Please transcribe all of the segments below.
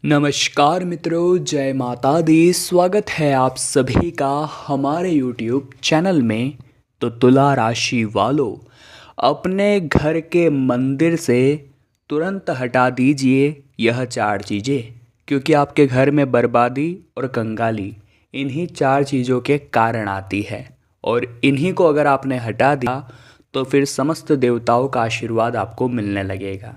नमस्कार मित्रों, जय माता दी। स्वागत है आप सभी का हमारे YouTube चैनल में। तो तुला राशि वालों, अपने घर के मंदिर से तुरंत हटा दीजिए यह चार चीज़ें, क्योंकि आपके घर में बर्बादी और कंगाली इन्हीं चार चीज़ों के कारण आती है। और इन्हीं को अगर आपने हटा दिया तो फिर समस्त देवताओं का आशीर्वाद आपको मिलने लगेगा।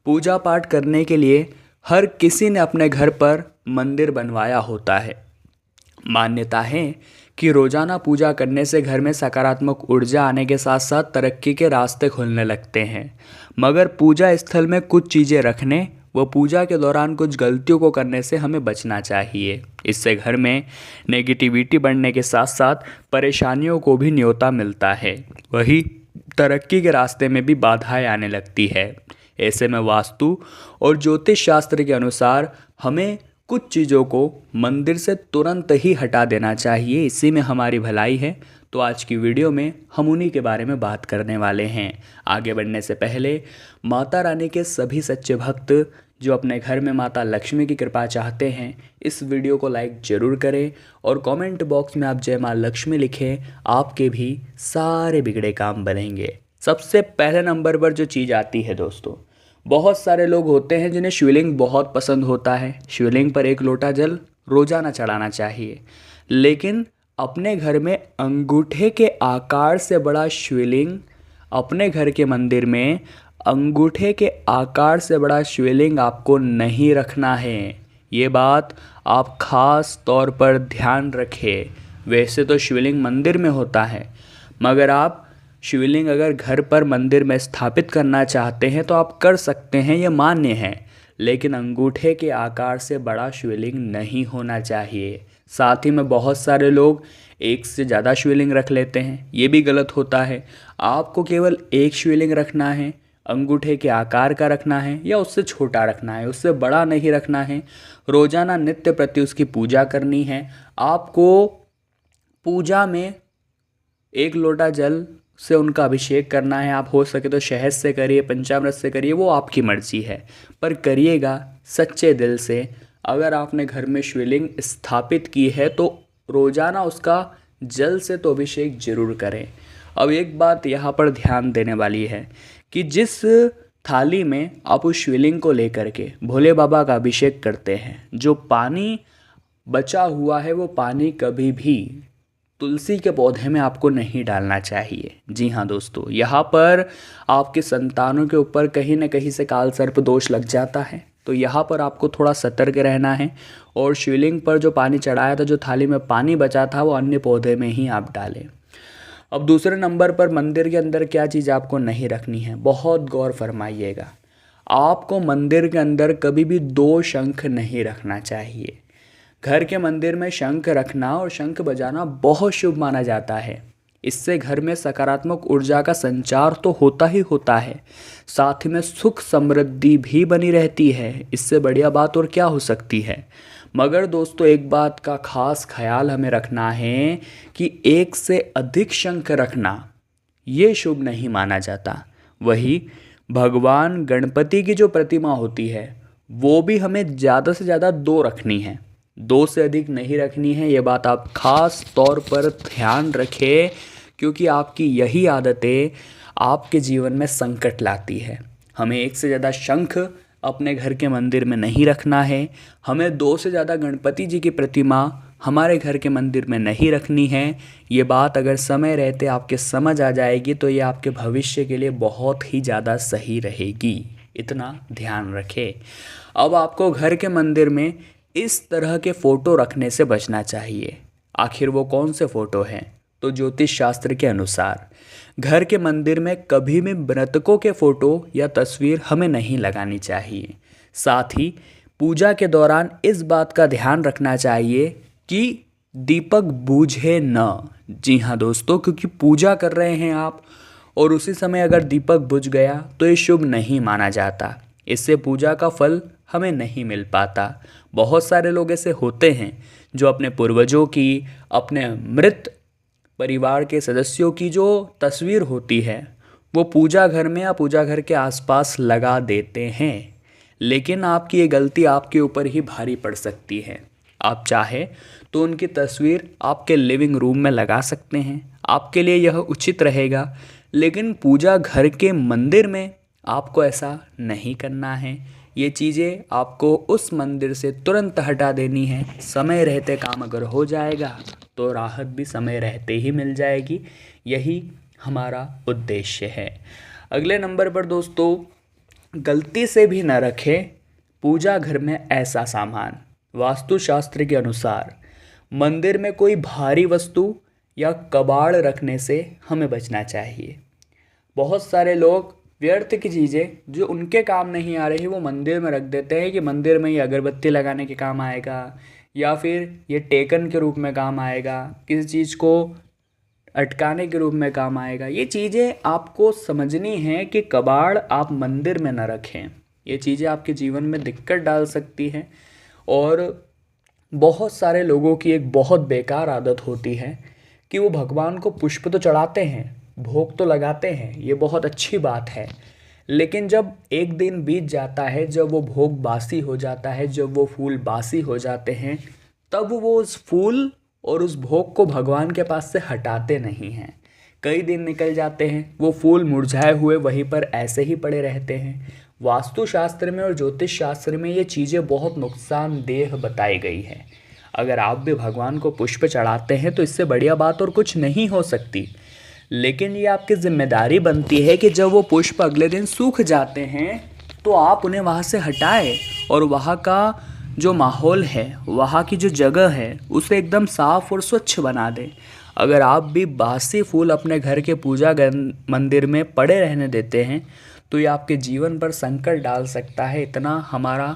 पूजा पाठ करने के लिए हर किसी ने अपने घर पर मंदिर बनवाया होता है। मान्यता है कि रोजाना पूजा करने से घर में सकारात्मक ऊर्जा आने के साथ साथ तरक्की के रास्ते खुलने लगते हैं। मगर पूजा स्थल में कुछ चीज़ें रखने व पूजा के दौरान कुछ गलतियों को करने से हमें बचना चाहिए। इससे घर में नेगेटिविटी बढ़ने के साथ साथ परेशानियों को भी न्योता मिलता है, वही तरक्की के रास्ते में भी बाधाएं आने लगती है। ऐसे में वास्तु और ज्योतिष शास्त्र के अनुसार हमें कुछ चीज़ों को मंदिर से तुरंत ही हटा देना चाहिए। इसी में हमारी भलाई है। तो आज की वीडियो में हम उन्हीं के बारे में बात करने वाले हैं। आगे बढ़ने से पहले माता रानी के सभी सच्चे भक्त जो अपने घर में माता लक्ष्मी की कृपा चाहते हैं, इस वीडियो को लाइक ज़रूर करें और कमेंट बॉक्स में आप जय माँ लक्ष्मी लिखें। आपके भी सारे बिगड़े काम बनेंगे। सबसे पहले नंबर पर जो चीज़ आती है दोस्तों, बहुत सारे लोग होते हैं जिन्हें शिवलिंग बहुत पसंद होता है। शिवलिंग पर एक लोटा जल रोजाना चढ़ाना चाहिए, लेकिन अपने घर में अंगूठे के आकार से बड़ा शिवलिंग, अपने घर के मंदिर में अंगूठे के आकार से बड़ा शिवलिंग आपको नहीं रखना है। ये बात आप खास तौर पर ध्यान रखें। वैसे तो शिवलिंग मंदिर में होता है, मगर आप शिवलिंग अगर घर पर मंदिर में स्थापित करना चाहते हैं तो आप कर सकते हैं, ये मान्य है। लेकिन अंगूठे के आकार से बड़ा शिवलिंग नहीं होना चाहिए। साथ ही में बहुत सारे लोग एक से ज़्यादा शिवलिंग रख लेते हैं, ये भी गलत होता है। आपको केवल एक शिवलिंग रखना है, अंगूठे के आकार का रखना है या उससे छोटा रखना है, उससे बड़ा नहीं रखना है। रोज़ाना नित्य प्रति उसकी पूजा करनी है। आपको पूजा में एक लोटा जल से उनका अभिषेक करना है। आप हो सके तो शहद से करिए, पंचामृत से करिए, वो आपकी मर्जी है, पर करिएगा सच्चे दिल से। अगर आपने घर में शिवलिंग स्थापित की है तो रोज़ाना उसका जल से तो अभिषेक जरूर करें। अब एक बात यहाँ पर ध्यान देने वाली है कि जिस थाली में आप उस शिवलिंग को लेकर के भोले बाबा का अभिषेक करते हैं, जो पानी बचा हुआ है वो पानी कभी भी तुलसी के पौधे में आपको नहीं डालना चाहिए। जी हाँ दोस्तों, यहाँ पर आपके संतानों के ऊपर कहीं ना कहीं से काल सर्प दोष लग जाता है, तो यहाँ पर आपको थोड़ा सतर्क रहना है। और शिवलिंग पर जो पानी चढ़ाया था, जो थाली में पानी बचा था, वो अन्य पौधे में ही आप डालें। अब दूसरे नंबर पर मंदिर के अंदर क्या चीज़ आपको नहीं रखनी है, बहुत गौर फरमाइएगा। आपको मंदिर के अंदर कभी भी दो शंख नहीं रखना चाहिए। घर के मंदिर में शंख रखना और शंख बजाना बहुत शुभ माना जाता है। इससे घर में सकारात्मक ऊर्जा का संचार तो होता ही होता है, साथ ही में सुख समृद्धि भी बनी रहती है। इससे बढ़िया बात और क्या हो सकती है। मगर दोस्तों, एक बात का खास ख्याल हमें रखना है कि एक से अधिक शंख रखना ये शुभ नहीं माना जाता। वही भगवान गणपति की जो प्रतिमा होती है, वो भी हमें ज़्यादा से ज़्यादा दो रखनी है, दो से अधिक नहीं रखनी है। ये बात आप खास तौर पर ध्यान रखें, क्योंकि आपकी यही आदतें आपके जीवन में संकट लाती है। हमें एक से ज़्यादा शंख अपने घर के मंदिर में नहीं रखना है। हमें दो से ज़्यादा गणपति जी की प्रतिमा हमारे घर के मंदिर में नहीं रखनी है। ये बात अगर समय रहते आपके समझ आ जाएगी तो ये आपके भविष्य के लिए बहुत ही ज़्यादा सही रहेगी। इतना ध्यान रखें। अब आपको घर के मंदिर में इस तरह के फ़ोटो रखने से बचना चाहिए। आखिर वो कौन से फ़ोटो हैं? तो ज्योतिष शास्त्र के अनुसार घर के मंदिर में कभी भी मृतकों के फ़ोटो या तस्वीर हमें नहीं लगानी चाहिए। साथ ही पूजा के दौरान इस बात का ध्यान रखना चाहिए कि दीपक बूझे न। जी हाँ दोस्तों, क्योंकि पूजा कर रहे हैं आप और उसी समय अगर दीपक बुझ गया तो ये शुभ नहीं माना जाता। इससे पूजा का फल हमें नहीं मिल पाता। बहुत सारे लोग ऐसे होते हैं जो अपने पूर्वजों की, अपने मृत परिवार के सदस्यों की जो तस्वीर होती है वो पूजा घर में या पूजा घर के आसपास लगा देते हैं। लेकिन आपकी ये गलती आपके ऊपर ही भारी पड़ सकती है। आप चाहे तो उनकी तस्वीर आपके लिविंग रूम में लगा सकते हैं, आपके लिए यह उचित रहेगा, लेकिन पूजा घर के मंदिर में आपको ऐसा नहीं करना है। ये चीज़ें आपको उस मंदिर से तुरंत हटा देनी है। समय रहते काम अगर हो जाएगा तो राहत भी समय रहते ही मिल जाएगी। यही हमारा उद्देश्य है। अगले नंबर पर दोस्तों, गलती से भी न रखें पूजा घर में ऐसा सामान। वास्तुशास्त्र के अनुसार मंदिर में कोई भारी वस्तु या कबाड़ रखने से हमें बचना चाहिए। बहुत सारे लोग व्यर्थ की चीज़ें जो उनके काम नहीं आ रही वो मंदिर में रख देते हैं कि मंदिर में ये अगरबत्ती लगाने के काम आएगा, या फिर ये टेकन के रूप में काम आएगा, किसी चीज़ को अटकाने के रूप में काम आएगा। ये चीज़ें आपको समझनी है कि कबाड़ आप मंदिर में न रखें। ये चीज़ें आपके जीवन में दिक्कत डाल सकती हैं। और बहुत सारे लोगों की एक बहुत बेकार आदत होती है कि वो भगवान को पुष्प तो चढ़ाते हैं, भोग तो लगाते हैं, ये बहुत अच्छी बात है, लेकिन जब एक दिन बीत जाता है, जब वो भोग बासी हो जाता है, जब वो फूल बासी हो जाते हैं, तब वो उस फूल और उस भोग को भगवान के पास से हटाते नहीं हैं। कई दिन निकल जाते हैं, वो फूल मुरझाए हुए वहीं पर ऐसे ही पड़े रहते हैं। वास्तुशास्त्र में और ज्योतिष शास्त्र में ये चीज़ें बहुत नुकसानदेह बताई गई है। अगर आप भी भगवान को पुष्प चढ़ाते हैं तो इससे बढ़िया बात और कुछ नहीं हो सकती, लेकिन ये आपकी जिम्मेदारी बनती है कि जब वो पुष्प अगले दिन सूख जाते हैं तो आप उन्हें वहाँ से हटाएं और वहाँ का जो माहौल है, वहाँ की जो जगह है, उसे एकदम साफ और स्वच्छ बना दें। अगर आप भी बासी फूल अपने घर के पूजा मंदिर में पड़े रहने देते हैं तो ये आपके जीवन पर संकट डाल सकता है। इतना हमारा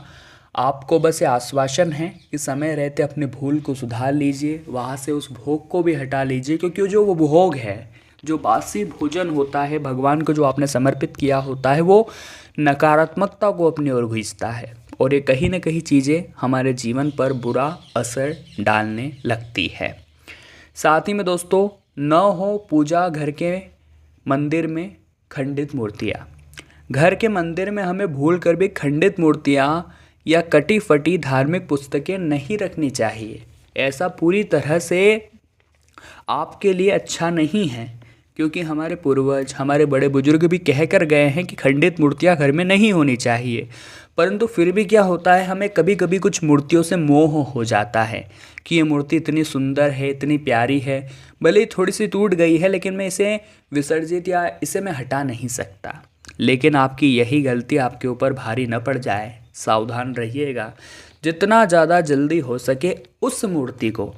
आपको बस ये आश्वासन है कि समय रहते अपने भूल को सुधार लीजिए, वहाँ से उस भोग को भी हटा लीजिए, क्योंकि जो वो भोग है, जो बासी भोजन होता है, भगवान को जो आपने समर्पित किया होता है, वो नकारात्मकता को अपनी ओर खींचता है और ये कहीं ना कहीं चीज़ें हमारे जीवन पर बुरा असर डालने लगती है। साथ ही में दोस्तों, न हो पूजा घर के मंदिर में खंडित मूर्तियाँ। घर के मंदिर में हमें भूल कर भी खंडित मूर्तियाँ या कटी फटी धार्मिक पुस्तकें नहीं रखनी चाहिए। ऐसा पूरी तरह से आपके लिए अच्छा नहीं है, क्योंकि हमारे पूर्वज, हमारे बड़े बुजुर्ग भी कह कर गए हैं कि खंडित मूर्तियाँ घर में नहीं होनी चाहिए। परंतु फिर भी क्या होता है, हमें कभी कभी कुछ मूर्तियों से मोह हो जाता है कि ये मूर्ति इतनी सुंदर है, इतनी प्यारी है, भले ही थोड़ी सी टूट गई है, लेकिन मैं इसे विसर्जित या इसे मैं हटा नहीं सकता। लेकिन आपकी यही गलती आपके ऊपर भारी न पड़ जाए। सावधान रहिएगा। जितना ज़्यादा जल्दी हो सके उस मूर्ति को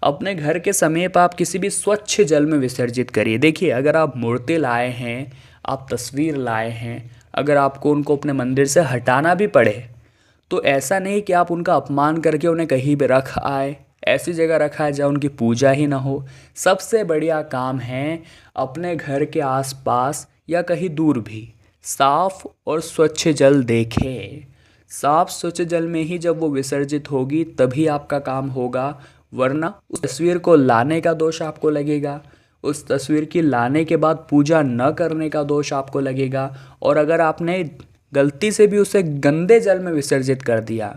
अपने घर के समीप आप किसी भी स्वच्छ जल में विसर्जित करिए। देखिए, अगर आप मूर्ति लाए हैं, आप तस्वीर लाए हैं, अगर आपको उनको अपने मंदिर से हटाना भी पड़े तो ऐसा नहीं कि आप उनका अपमान करके उन्हें कहीं भी रख आए, ऐसी जगह रखा है जहाँ उनकी पूजा ही ना हो। सबसे बढ़िया काम है अपने घर के आसपास या कहीं दूर भी साफ और स्वच्छ जल देखें। साफ स्वच्छ जल में ही जब वो विसर्जित होगी तभी आपका काम होगा, वरना उस तस्वीर को लाने का दोष आपको लगेगा, उस तस्वीर की लाने के बाद पूजा न करने का दोष आपको लगेगा। और अगर आपने गलती से भी उसे गंदे जल में विसर्जित कर दिया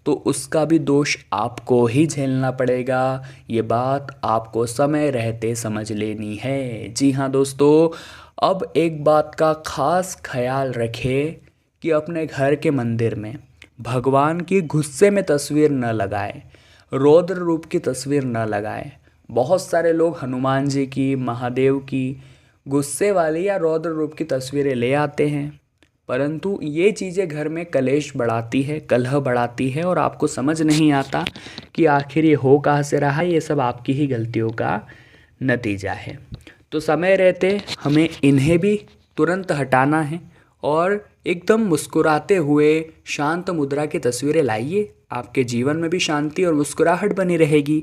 तो उसका भी दोष आपको ही झेलना पड़ेगा। ये बात आपको समय रहते समझ लेनी है। जी हाँ दोस्तों, अब एक बात का खास ख्याल रखें कि अपने घर के मंदिर में भगवान की गुस्से में तस्वीर न लगाएं, रौद्र रूप की तस्वीर न लगाएं। बहुत सारे लोग हनुमान जी की, महादेव की गुस्से वाली या रौद्र रूप की तस्वीरें ले आते हैं, परंतु ये चीज़ें घर में कलेश बढ़ाती है, कलह बढ़ाती है और आपको समझ नहीं आता कि आखिर ये हो कहाँ से रहा है। ये सब आपकी ही गलतियों का नतीजा है। तो समय रहते हमें इन्हें भी तुरंत हटाना है और एकदम मुस्कुराते हुए शांत मुद्रा की तस्वीरें लाइए। आपके जीवन में भी शांति और मुस्कुराहट बनी रहेगी।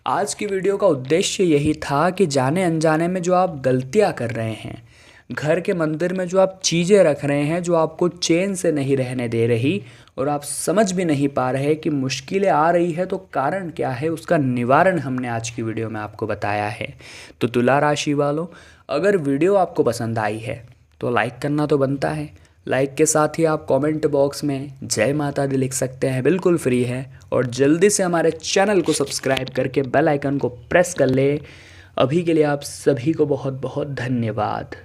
आज की वीडियो का उद्देश्य यही था कि जाने अनजाने में जो आप गलतियां कर रहे हैं, घर के मंदिर में जो आप चीज़ें रख रहे हैं जो आपको चैन से नहीं रहने दे रही और आप समझ भी नहीं पा रहे कि मुश्किलें आ रही है तो कारण क्या है, उसका निवारण हमने आज की वीडियो में आपको बताया है। तो तुला राशि वालों, अगर वीडियो आपको पसंद आई है तो लाइक करना तो बनता है। लाइक के साथ ही आप कमेंट बॉक्स में जय माता दी लिख सकते हैं, बिल्कुल फ्री है। और जल्दी से हमारे चैनल को सब्सक्राइब करके बेल आइकन को प्रेस कर ले। अभी के लिए आप सभी को बहुत बहुत धन्यवाद।